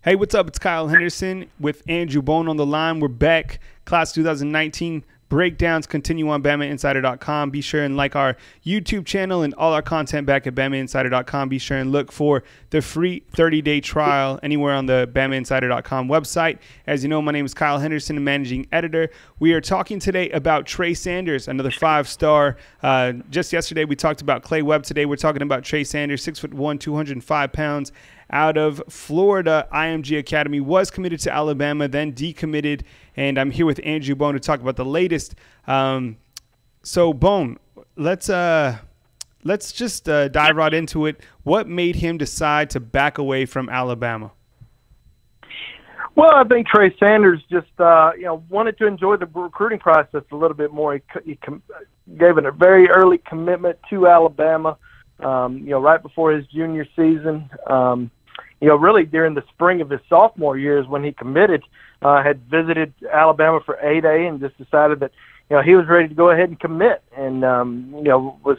Hey, what's up? It's Kyle Henderson with Andrew Bone on the line. We're back. Class 2019 breakdowns continue on BamaInsider.com. Be sure and like our YouTube channel and all our content back at BamaInsider.com. Be sure and look for the free 30-day trial anywhere on the BamaInsider.com website. As you know, my name is Kyle Henderson, managing editor. We are talking today about Trey Sanders, another five-star. Just yesterday, we talked about Clay Webb. Today, we're talking about Trey Sanders, 6'1", 205 pounds. Out of Florida, IMG Academy, was committed to Alabama, then decommitted, and I'm here with Andrew Bone to talk about the latest. So, Bone, let's just dive right into it. What made him decide to back away from Alabama? Well, I think Trey Sanders just wanted to enjoy the recruiting process a little bit more. He gave it a very early commitment to Alabama. Right before his junior season, really during the spring of his sophomore years when he committed, had visited Alabama for 8A and just decided that, he was ready to go ahead and commit. And, was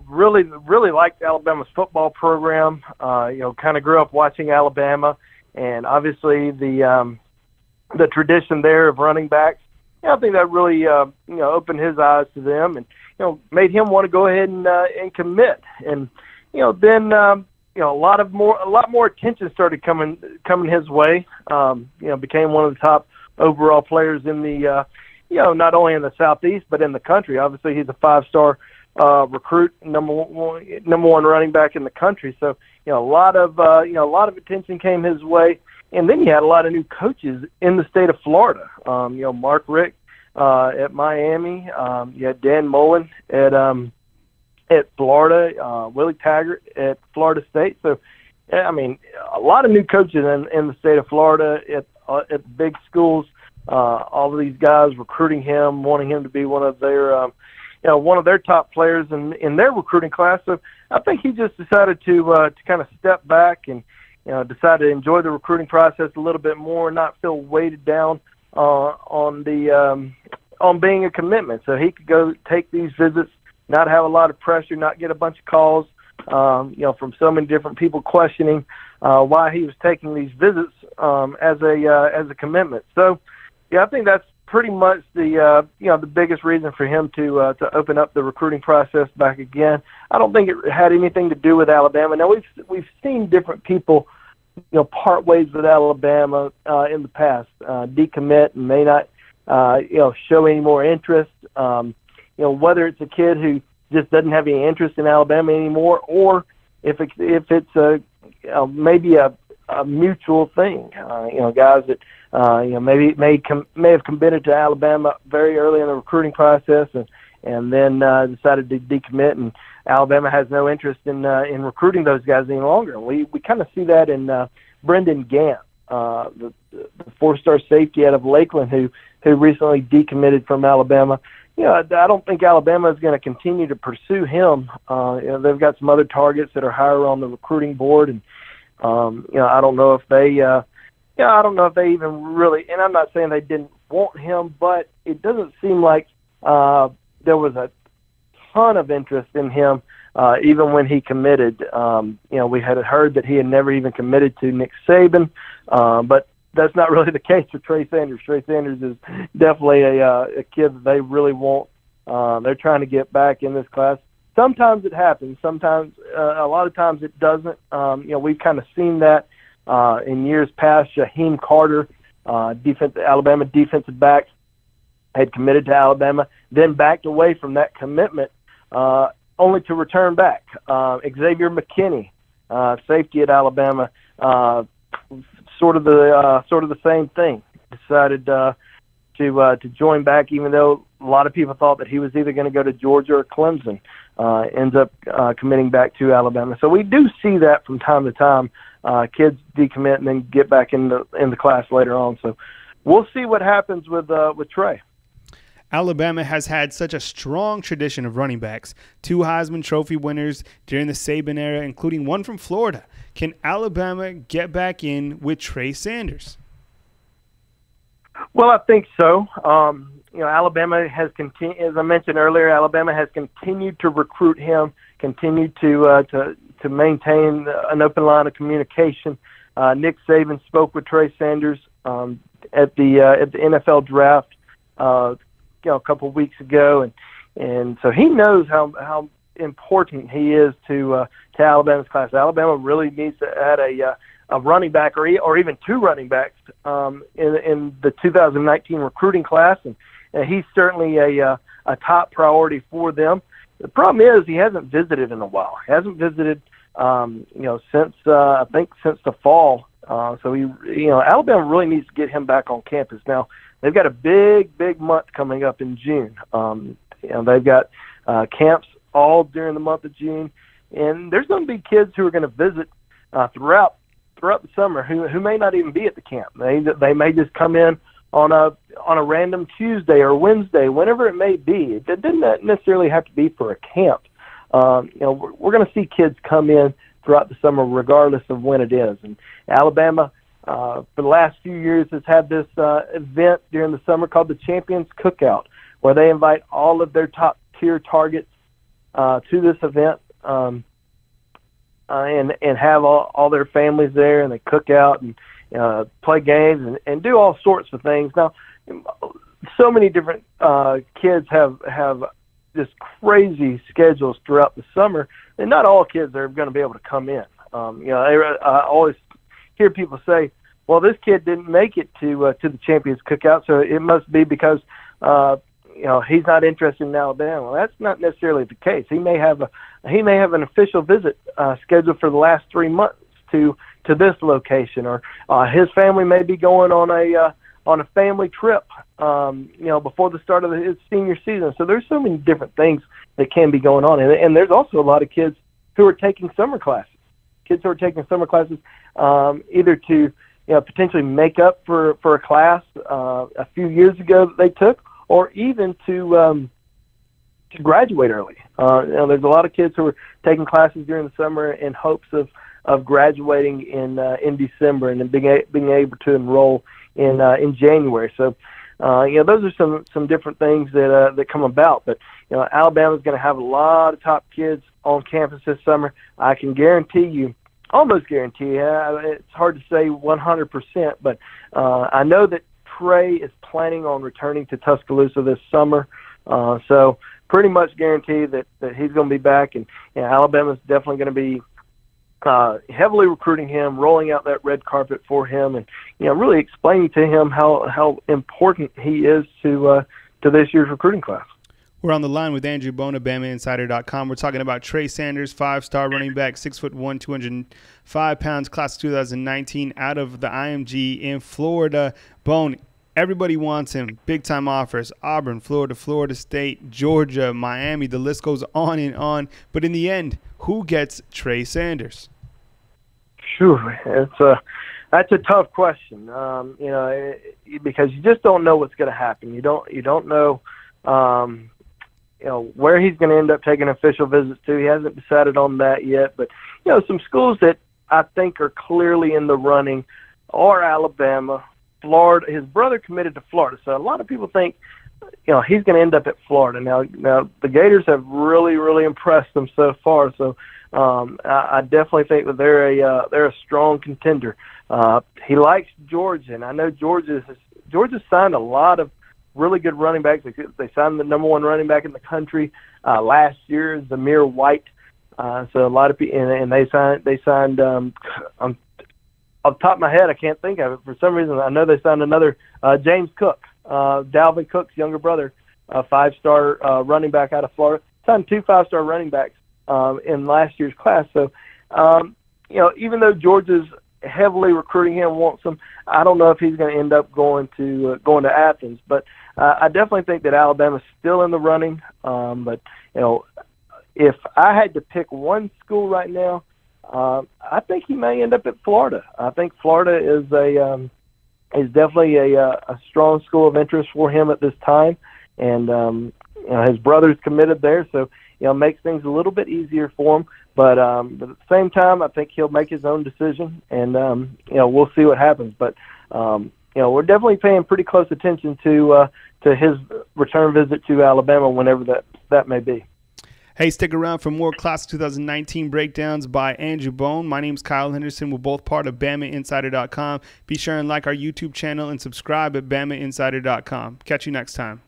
really liked Alabama's football program, kind of grew up watching Alabama, and obviously the tradition there of running backs. I think that really, opened his eyes to them and, made him want to go ahead and commit. And, then, a lot more attention started coming his way. Became one of the top overall players in the, not only in the Southeast, but in the country. Obviously, he's a five-star recruit, number one running back in the country. So, a lot of attention came his way. And then you had a lot of new coaches in the state of Florida. Mark Richt at Miami. You had Dan Mullen at Florida. Willie Taggart at Florida State. So, a lot of new coaches in the state of Florida at big schools. All of these guys recruiting him, wanting him to be one of their top players in their recruiting class. So, I think he just decided to kind of step back and decided to enjoy the recruiting process a little bit more, not feel weighted down on being a commitment. So he could go take these visits, not have a lot of pressure, not get a bunch of calls, from so many different people questioning why he was taking these visits as a commitment. So, I think that's pretty much the biggest reason for him to open up the recruiting process back again. I don't think it had anything to do with Alabama. Now we've seen different people, part ways with Alabama in the past, decommit and may not, show any more interest. Whether it's a kid who just doesn't have any interest in Alabama anymore, or if it's maybe a mutual thing. Guys that may have committed to Alabama very early in the recruiting process and then decided to decommit, and Alabama has no interest in recruiting those guys any longer. We kind of see that in Brendan Gant, the four-star safety out of Lakeland who recently decommitted from Alabama. I don't think Alabama is going to continue to pursue him. They've got some other targets that are higher on the recruiting board, and I don't know if they even really. And I'm not saying they didn't want him, but it doesn't seem like there was a ton of interest in him, even when he committed. We had heard that he had never even committed to Nick Saban, but that's not really the case for Trey Sanders. Trey Sanders is definitely a kid that they really want. They're trying to get back in this class. Sometimes it happens. Sometimes, a lot of times it doesn't. We've kind of seen that in years past. Shaheem Carter, Alabama defensive back, had committed to Alabama, then backed away from that commitment, only to return back. Xavier McKinney, safety at Alabama, sort of the same thing. Decided to join back, even though a lot of people thought that he was either going to go to Georgia or Clemson. Ends up committing back to Alabama. So we do see that from time to time. Kids decommit and then get back in the class later on. So we'll see what happens with Trey. Alabama has had such a strong tradition of running backs, 2 Heisman Trophy winners during the Saban era, including one from Florida. Can Alabama get back in with Trey Sanders? Well, I think so. Alabama has continued, as I mentioned earlier, Alabama has continued to recruit him, continued to maintain an open line of communication. Nick Saban spoke with Trey Sanders at the NFL draft, a couple of weeks ago, and so he knows how important he is to Alabama's class. Alabama really needs to add a running back or even two running backs in the 2019 recruiting class, and he's certainly a top priority for them. The problem is he hasn't visited in a while. He hasn't visited, since I think since the fall. So Alabama really needs to get him back on campus. Now they've got a big month coming up in June. They've got camps all during the month of June, and there's going to be kids who are going to visit throughout the summer who may not even be at the camp. They may just come in on a random Tuesday or Wednesday, whenever it may be. It doesn't necessarily have to be for a camp. We're going to see kids come in throughout the summer regardless of when it is. And Alabama, for the last few years, has had this event during the summer called the Champions Cookout, where they invite all of their top-tier targets to this event and have all their families there, and they cook out and play games and do all sorts of things. Now, so many different kids have just crazy schedules throughout the summer, and not all kids are going to be able to come in. I always hear people say, "Well, this kid didn't make it to the Champions Cookout, so it must be because he's not interested in Alabama." Well, that's not necessarily the case. He may have an official visit scheduled for the last 3 months to this location, or his family may be going on a family trip, before the start of his senior season. So there's so many different things that can be going on, and there's also a lot of kids who are taking summer classes. Kids who are taking summer classes either to potentially make up for a class a few years ago that they took, or even to graduate early. There's a lot of kids who are taking classes during the summer in hopes of graduating in December and then being able to enroll in January. So, those are some different things that come about. But Alabama's going to have a lot of top kids on campus this summer. I can almost guarantee. It's hard to say 100%, but I know that Trey is planning on returning to Tuscaloosa this summer. So pretty much guarantee that he's going to be back, and Alabama's definitely going to be heavily recruiting him, rolling out that red carpet for him, and really explaining to him how important he is to this year's recruiting class. We're on the line with Andrew Bone of BamaInsider.com. We're talking about Trey Sanders, five-star running back, 6'1", 205 pounds, class of 2019, out of the IMG in Florida. Bone, everybody wants him. Big-time offers: Auburn, Florida, Florida State, Georgia, Miami. The list goes on and on. But in the end, who gets Trey Sanders? Sure, that's a tough question. Because you just don't know what's going to happen. You don't know. Where he's going to end up taking official visits to. He hasn't decided on that yet. But, some schools that I think are clearly in the running are Alabama, Florida. His brother committed to Florida. So a lot of people think, he's going to end up at Florida. Now the Gators have really, really impressed them so far. So I definitely think that they're a strong contender. He likes Georgia, and I know Georgia signed a lot of really good running backs. They signed the number one running back in the country last year, Zamir White. So a lot of people, and they signed. Off the top of my head, I can't think of it for some reason. I know they signed another James Cook, Dalvin Cook's younger brother, a five-star running back out of Florida. Signed 2 5-star running backs in last year's class. So even though Georgia's heavily recruiting him, wants him, I don't know if he's going to end up going to Athens. But I definitely think that Alabama's still in the running. But if I had to pick one school right now, I think he may end up at Florida. I think Florida is definitely a strong school of interest for him at this time, and his brother's committed there, so makes things a little bit easier for him. But at the same time, I think he'll make his own decision, and we'll see what happens. But we're definitely paying pretty close attention to his return visit to Alabama, whenever that may be. Hey, stick around for more Class of 2019 breakdowns by Andrew Bone. My name's Kyle Henderson. We're both part of BamaInsider.com. Be sure and like our YouTube channel and subscribe at BamaInsider.com. Catch you next time.